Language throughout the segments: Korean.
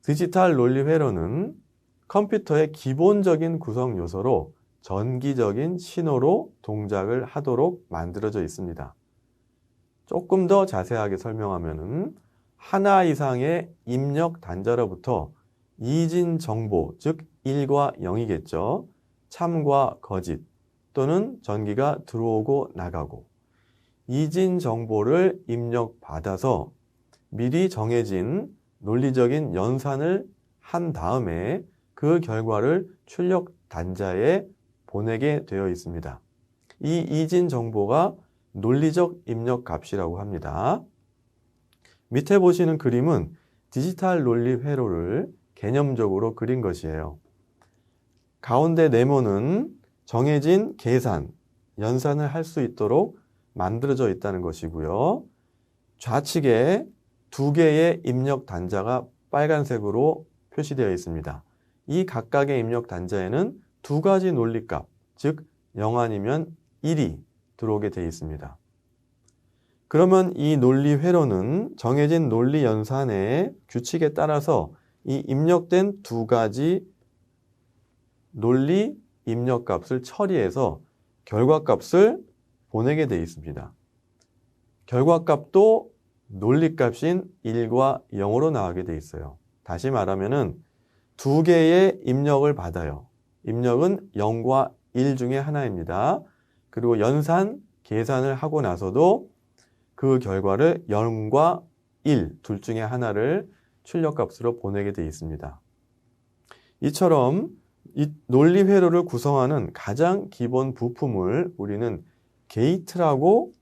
디지털 논리 회로는 컴퓨터의 기본적인 구성 요소로 전기적인 신호로 동작을 하도록 만들어져 있습니다. 조금 더 자세하게 설명하면 하나 이상의 입력 단자로부터 이진 정보, 즉 1과 0이겠죠. 참과 거짓 또는 전기가 들어오고 나가고 이진 정보를 입력받아서 미리 정해진 논리적인 연산을 한 다음에 그 결과를 출력 단자에 보내게 되어 있습니다. 이 이진 정보가 논리적 입력 값이라고 합니다. 밑에 보시는 그림은 디지털 논리 회로를 개념적으로 그린 것이에요. 가운데 네모는 정해진 계산, 연산을 할 수 있도록 만들어져 있다는 것이고요. 좌측에 두 개의 입력 단자가 빨간색으로 표시되어 있습니다. 이 각각의 입력 단자에는 두 가지 논리값, 즉 0 아니면 1이 들어오게 되어 있습니다. 그러면 이 논리 회로는 정해진 논리 연산의 규칙에 따라서 이 입력된 두 가지 논리 입력값을 처리해서 결과값을 보내게 되어 있습니다. 결과값도 논리값인 1과 0으로 나오게 되어 있어요. 다시 말하면 두 개의 입력을 받아요. 입력은 0과 1 중에 하나입니다. 그리고 연산, 계산을 하고 나서도 그 결과를 0과 1, 둘 중에 하나를 출력값으로 보내게 되어 있습니다. 이처럼 이 논리 회로를 구성하는 가장 기본 부품을 우리는 게이트라고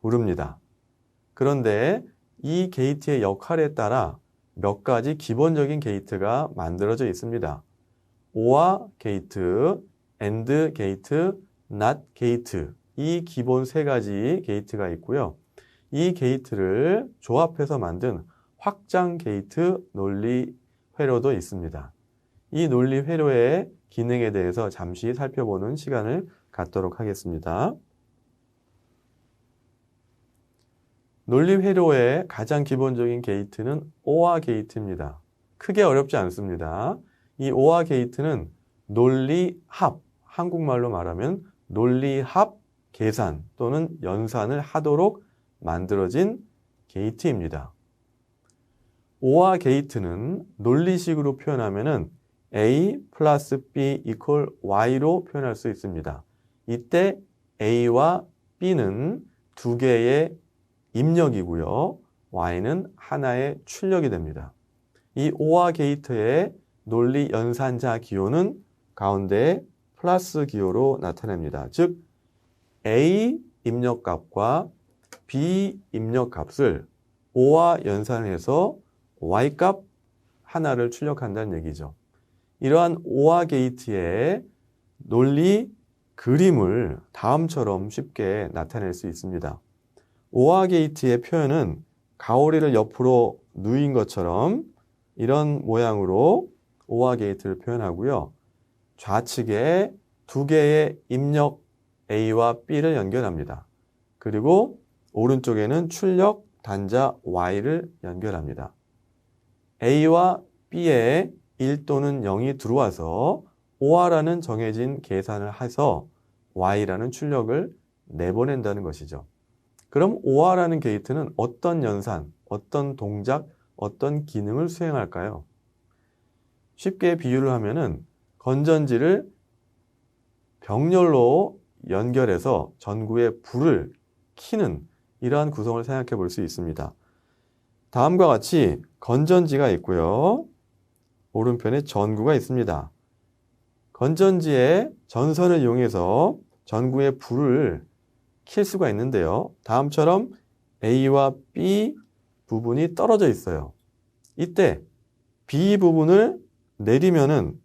부릅니다. 그런데 이 게이트의 역할에 따라 몇 가지 기본적인 게이트가 만들어져 있습니다. OR 게이트, AND 게이트, NOT 게이트, 이 기본 세 가지 게이트가 있고요. 이 게이트를 조합해서 만든 확장 게이트 논리 회로도 있습니다. 이 논리 회로의 기능에 대해서 잠시 살펴보는 시간을 갖도록 하겠습니다. 논리 회로의 가장 기본적인 게이트는 OR 게이트입니다. 크게 어렵지 않습니다. 이 OR 게이트는 논리 합, 한국말로 말하면 논리 합 계산 또는 연산을 하도록 만들어진 게이트입니다. OR 게이트는 논리식으로 표현하면 A 플러스 B 이퀄 Y로 표현할 수 있습니다. 이때 A와 B는 두 개의 입력이고요. Y는 하나의 출력이 됩니다. 이 OR 게이트의 논리 연산자 기호는 가운데 플러스 기호로 나타냅니다. 즉 A 입력값과 B 입력값을 O와 연산해서 Y값 하나를 출력한다는 얘기죠. 이러한 OR 게이트의 논리 그림을 다음처럼 쉽게 나타낼 수 있습니다. OR 게이트의 표현은 가오리를 옆으로 누인 것처럼 이런 모양으로 OR 게이트를 표현하고요. 좌측에 두 개의 입력 A와 B를 연결합니다. 그리고 오른쪽에는 출력 단자 Y를 연결합니다. A와 B에 1 또는 0이 들어와서 OR라는 정해진 계산을 해서 Y라는 출력을 내보낸다는 것이죠. 그럼 OR라는 게이트는 어떤 연산, 어떤 동작, 어떤 기능을 수행할까요? 쉽게 비유를 하면은 건전지를 병렬로 연결해서 전구에 불을 켜는 이러한 구성을 생각해 볼 수 있습니다. 다음과 같이 건전지가 있고요. 오른편에 전구가 있습니다. 건전지의 전선을 이용해서 전구에 불을 킬 수가 있는데요. 다음처럼 A와 B 부분이 떨어져 있어요. 이때 B 부분을 내리면은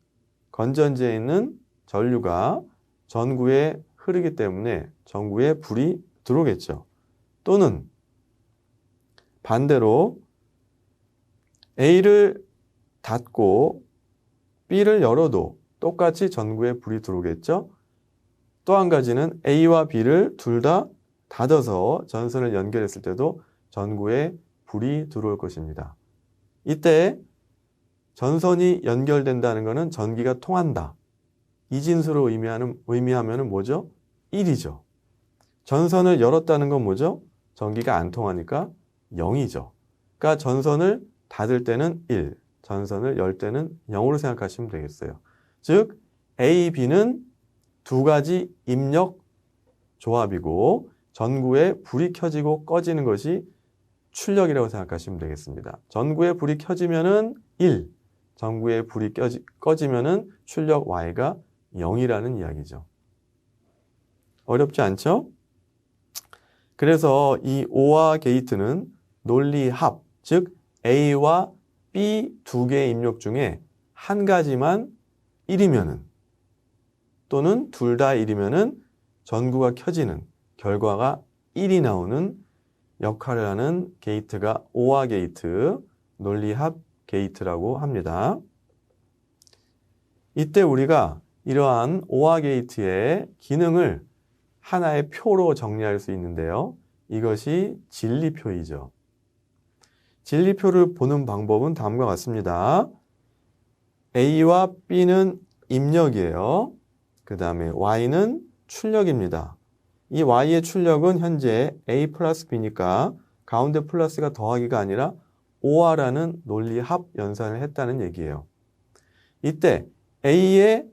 건전지에 있는 전류가 전구에 흐르기 때문에 전구에 불이 들어오겠죠. 또는 반대로 A를 닫고 B를 열어도 똑같이 전구에 불이 들어오겠죠. 또 한 가지는 A와 B를 둘 다 닫아서 전선을 연결했을 때도 전구에 불이 들어올 것입니다. 이때 전선이 연결된다는 것은 전기가 통한다. 이 진수로 의미하면 뭐죠? 1이죠. 전선을 열었다는 건 뭐죠? 전기가 안 통하니까 0이죠. 그러니까 전선을 닫을 때는 1, 전선을 열 때는 0으로 생각하시면 되겠어요. 즉 A, B는 두 가지 입력 조합이고 전구에 불이 켜지고 꺼지는 것이 출력이라고 생각하시면 되겠습니다. 전구에 불이 켜지면은 1, 전구에 불이 꺼지면은 출력 Y가 0이라는 이야기죠. 어렵지 않죠? 그래서 이 OR 게이트는 논리 합, 즉 A와 B 두 개의 입력 중에 한 가지만 1이면은 또는 둘 다 1이면은 전구가 켜지는 결과가 1이 나오는 역할을 하는 게이트가 OR 게이트, 논리 합 게이트라고 합니다. 이때 우리가 이러한 OR 게이트의 기능을 하나의 표로 정리할 수 있는데요. 이것이 진리표이죠. 진리표를 보는 방법은 다음과 같습니다. A와 B는 입력이에요. 그 다음에 Y는 출력입니다. 이 Y의 출력은 현재 A 플러스 B니까 가운데 플러스가 더하기가 아니라 OR라는 논리 합 연산을 했다는 얘기예요. 이때 A의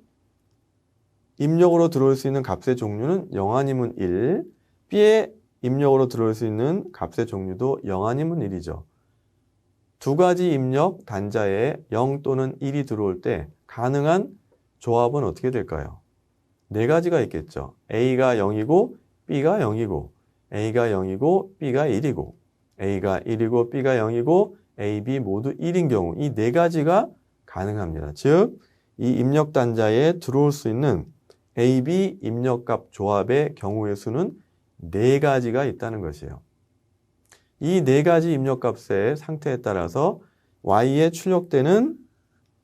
입력으로 들어올 수 있는 값의 종류는 0 아니면 1, B의 입력으로 들어올 수 있는 값의 종류도 0 아니면 1이죠. 두 가지 입력 단자에 0 또는 1이 들어올 때 가능한 조합은 어떻게 될까요? 네 가지가 있겠죠. A가 0이고 B가 0이고 A가 0이고 B가 1이고 A가 1이고 B가 0이고 A, B 모두 1인 경우 이 네 가지가 가능합니다. 즉, 이 입력 단자에 들어올 수 있는 A, B 입력값 조합의 경우의 수는 네 가지가 있다는 것이에요. 이 네 가지 입력값의 상태에 따라서 Y에 출력되는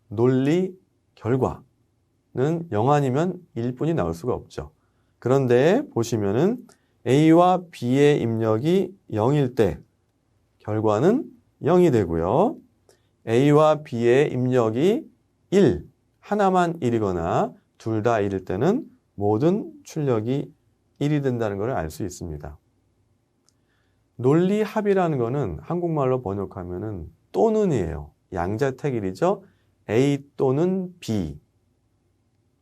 논리 결과는 0 아니면 1뿐이 나올 수가 없죠. 그런데 보시면은 A와 B의 입력이 0일 때 결과는 0이 되고요. A와 B의 입력이 1, 하나만 1이거나 둘 다 1일 때는 모든 출력이 1이 된다는 것을 알 수 있습니다. 논리 합이라는 것은 한국말로 번역하면은 또는이에요. 양자택일이죠. A 또는 B.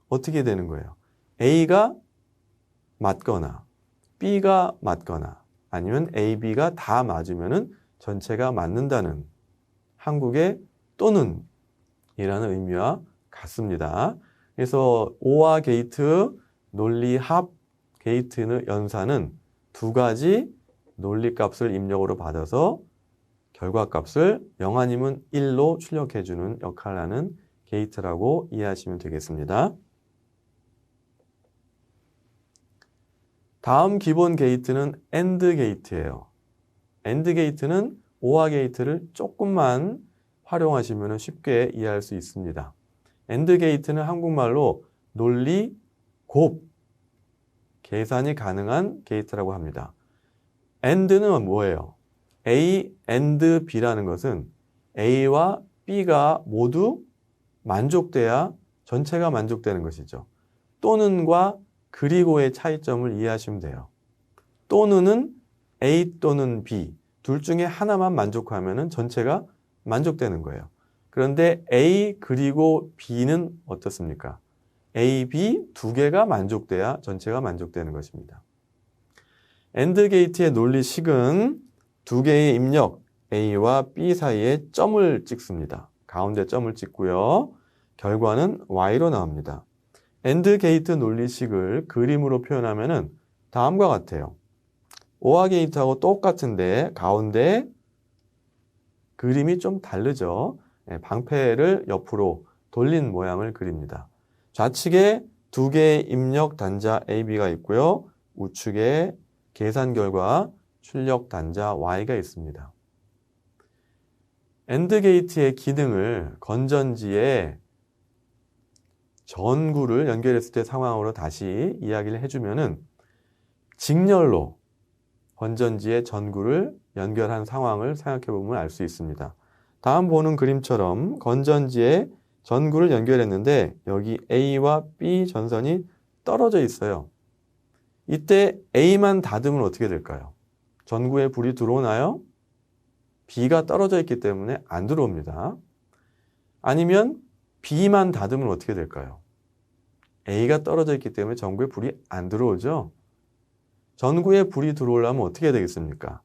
어떻게 되는 거예요? A가 맞거나 B가 맞거나 아니면 A, B가 다 맞으면은 전체가 맞는다는 한국의 또는 이라는 의미와 같습니다. 그래서 OR 게이트, 논리 합 게이트 연산은 두 가지 논리값을 입력으로 받아서 결과값을 0 아니면 1로 출력해주는 역할을 하는 게이트라고 이해하시면 되겠습니다. 다음 기본 게이트는 AND 게이트예요. AND 게이트는 OR 게이트를 조금만 활용하시면 쉽게 이해할 수 있습니다. AND 게이트는 한국말로 논리 곱, 계산이 가능한 게이트라고 합니다. AND는 뭐예요? A and B라는 것은 A와 B가 모두 만족돼야 전체가 만족되는 것이죠. 또는과 그리고의 차이점을 이해하시면 돼요. 또는은 A 또는 B 둘 중에 하나만 만족하면 전체가 만족되는 거예요. 그런데 A 그리고 B는 어떻습니까? A, B 두 개가 만족돼야 전체가 만족되는 것입니다. AND 게이트의 논리식은 두 개의 입력 A와 B 사이에 점을 찍습니다. 가운데 점을 찍고요. 결과는 Y로 나옵니다. AND 게이트 논리식을 그림으로 표현하면 다음과 같아요. OR 게이트하고 똑같은데 가운데 그림이 좀 다르죠. 방패를 옆으로 돌린 모양을 그립니다. 좌측에 두 개의 입력 단자 A, B가 있고요. 우측에 계산 결과 출력 단자 Y가 있습니다. AND 게이트의 기능을 건전지에 전구를 연결했을 때 상황으로 다시 이야기를 해주면은 직렬로 건전지에 전구를 연결한 상황을 생각해 보면 알 수 있습니다. 다음 보는 그림처럼 건전지에 전구를 연결했는데 여기 A와 B 전선이 떨어져 있어요. 이때 A만 닫으면 어떻게 될까요? 전구에 불이 들어오나요? B가 떨어져 있기 때문에 안 들어옵니다. 아니면 B만 닫으면 어떻게 될까요? A가 떨어져 있기 때문에 전구에 불이 안 들어오죠. 전구에 불이 들어오려면 어떻게 해야 되겠습니까?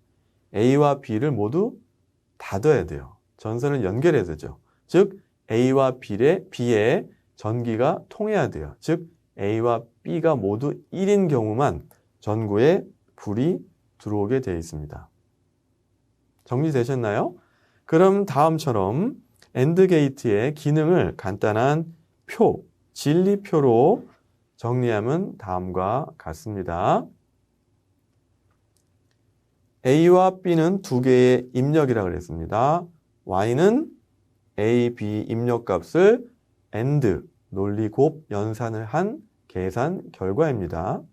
A와 B를 모두 닫아야 돼요. 전선을 연결해야 되죠. 즉 A와 B의 전기가 통해야 돼요. 즉 A와 B가 모두 1인 경우만 전구에 불이 들어오게 되어 있습니다. 정리되셨나요? 그럼 다음처럼 AND 게이트의 기능을 간단한 표, 진리표로 정리하면 다음과 같습니다. A와 B는 두 개의 입력이라고 그랬습니다. Y는 A, B 입력값을 AND 논리 곱 연산을 한 계산 결과입니다.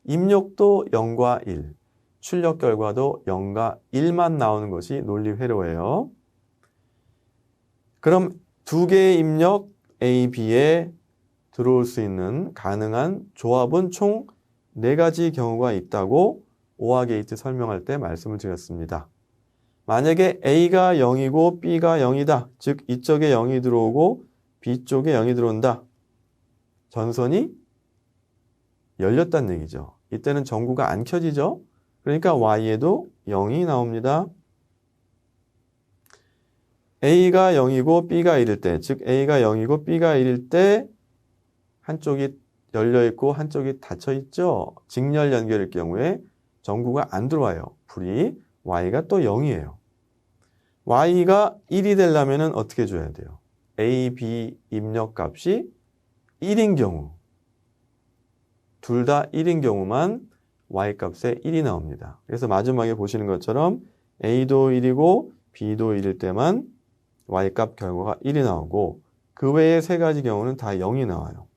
입력도 0과 1, 출력 결과도 0과 1만 나오는 것이 논리 회로예요. 그럼 두 개의 입력 A, B에 들어올 수 있는 가능한 조합은 총 4가지 경우가 있다고 OR 게이트 설명할 때 말씀을 드렸습니다. 만약에 A가 0이고 B가 0이다. 즉 이쪽에 0이 들어오고 B쪽에 0이 들어온다. 전선이 열렸다는 얘기죠. 이때는 전구가 안 켜지죠. 그러니까 Y에도 0이 나옵니다. A가 0이고 B가 1일 때, 즉 A가 0이고 B가 1일 때 한쪽이 열려있고 한쪽이 닫혀있죠. 직렬 연결일 경우에 전구가 안 들어와요. 불이. Y가 또 0이에요. Y가 1이 되려면 어떻게 줘야 돼요? A, B 입력값이 1인 경우, 둘 다 1인 경우만 Y값에 1이 나옵니다. 그래서 마지막에 보시는 것처럼 A도 1이고 B도 1일 때만 Y값 결과가 1이 나오고 그 외의 3가지 경우는 다 0이 나와요.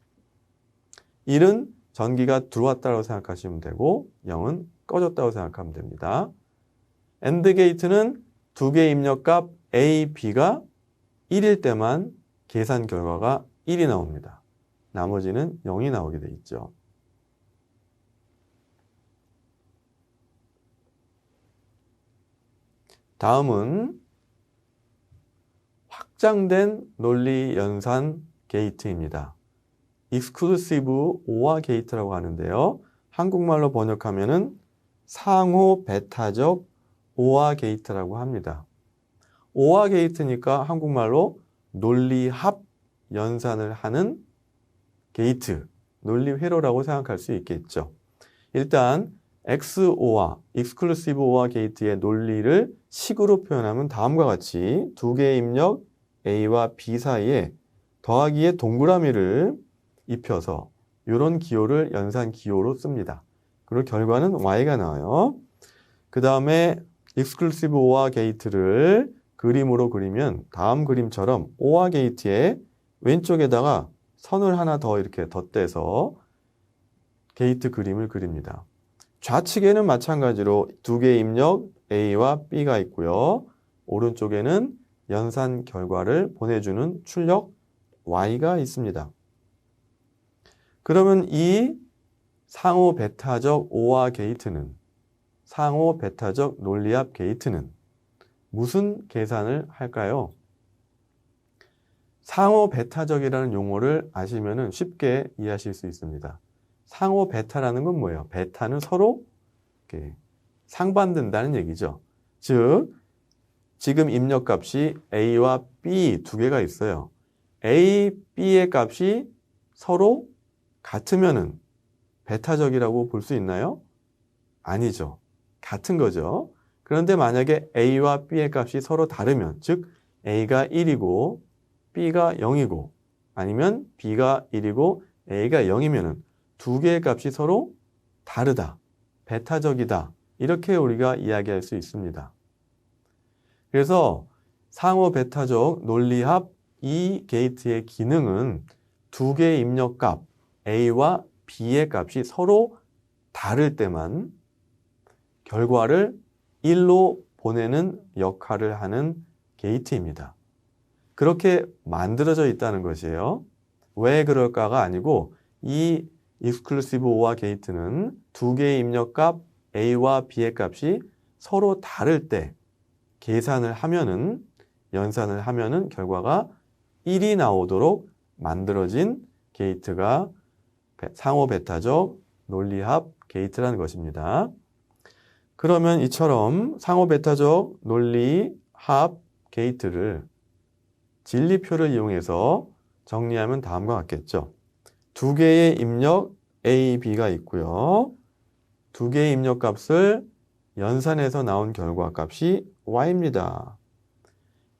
1은 전기가 들어왔다고 생각하시면 되고 0은 꺼졌다고 생각하면 됩니다. AND 게이트는 두 개의 입력값 A, B가 1일 때만 계산 결과가 1이 나옵니다. 나머지는 0이 나오게 돼 있죠. 다음은 확장된 논리 연산 게이트입니다. 익스클루시브 OR 게이트라고 하는데요. 한국말로 번역하면은 상호 배타적 OR 게이트라고 합니다. OR 게이트니까 한국말로 논리 합 연산을 하는 게이트, 논리 회로라고 생각할 수 있겠죠. 일단 XOR, 익스클루시브 OR 게이트의 논리를 식으로 표현하면 다음과 같이 두 개의 입력 A와 B 사이에 더하기의 동그라미를 입혀서 이런 기호를 연산 기호로 씁니다. 그리고 결과는 Y가 나와요. 그 다음에 익스클루시브 OR 게이트를 그림으로 그리면 다음 그림처럼 OR 게이트의 왼쪽에다가 선을 하나 더 이렇게 덧대서 게이트 그림을 그립니다. 좌측에는 마찬가지로 두 개의 입력 A와 B가 있고요. 오른쪽에는 연산 결과를 보내주는 출력 Y가 있습니다. 그러면 이 상호 배타적 OR 게이트는, 상호 배타적 논리합 게이트는 무슨 계산을 할까요? 상호 배타적이라는 용어를 아시면 쉽게 이해하실 수 있습니다. 상호 배타라는 건 뭐예요? 배타는 서로 이렇게 상반된다는 얘기죠. 즉, 지금 입력값이 A와 B 두 개가 있어요. A, B의 값이 서로 같으면은 배타적이라고 볼 수 있나요? 아니죠. 같은 거죠. 그런데 만약에 A와 B의 값이 서로 다르면, 즉 A가 1이고 B가 0이고 아니면 B가 1이고 A가 0이면 두 개의 값이 서로 다르다, 배타적이다, 이렇게 우리가 이야기할 수 있습니다. 그래서 상호 배타적 논리합 이 게이트의 기능은 두 개의 입력값 A와 B의 값이 서로 다를 때만 결과를 1로 보내는 역할을 하는 게이트입니다. 그렇게 만들어져 있다는 것이에요. 왜 그럴까가 아니고 이 exclusive OR 게이트는 두 개의 입력값 A와 B의 값이 서로 다를 때 계산을 하면은 연산을 하면은 결과가 1이 나오도록 만들어진 게이트가 상호 배타적 논리합 게이트라는 것입니다. 그러면 이처럼 상호 배타적 논리합 게이트를 진리표를 이용해서 정리하면 다음과 같겠죠. 두 개의 입력 A, B가 있고요. 두 개의 입력 값을 연산해서 나온 결과 값이 Y입니다.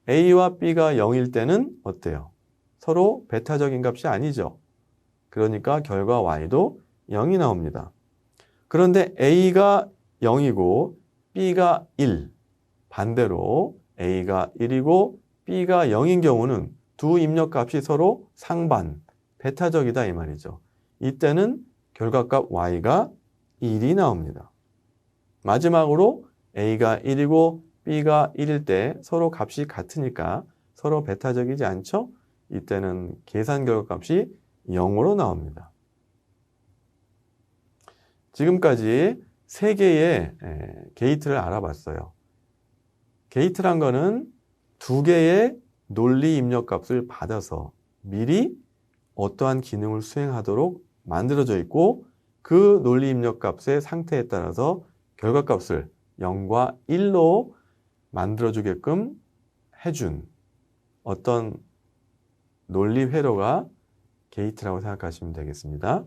A와 B가 0일 때는 어때요? 서로 배타적인 값이 아니죠. 그러니까 결과 Y도 0이 나옵니다. 그런데 A가 0이고 B가 1, 반대로 A가 1이고 B가 0인 경우는 두 입력값이 서로 상반, 배타적이다 이 말이죠. 이때는 결과값 Y가 1이 나옵니다. 마지막으로 A가 1이고 B가 1일 때 서로 값이 같으니까 서로 배타적이지 않죠? 이때는 계산 결과값이 0으로 나옵니다. 지금까지 세 개의 게이트를 알아봤어요. 게이트란 거는 두 개의 논리 입력값을 받아서 미리 어떠한 기능을 수행하도록 만들어져 있고 그 논리 입력값의 상태에 따라서 결과값을 0과 1로 만들어주게끔 해준 어떤 논리 회로가 게이트라고 생각하시면 되겠습니다.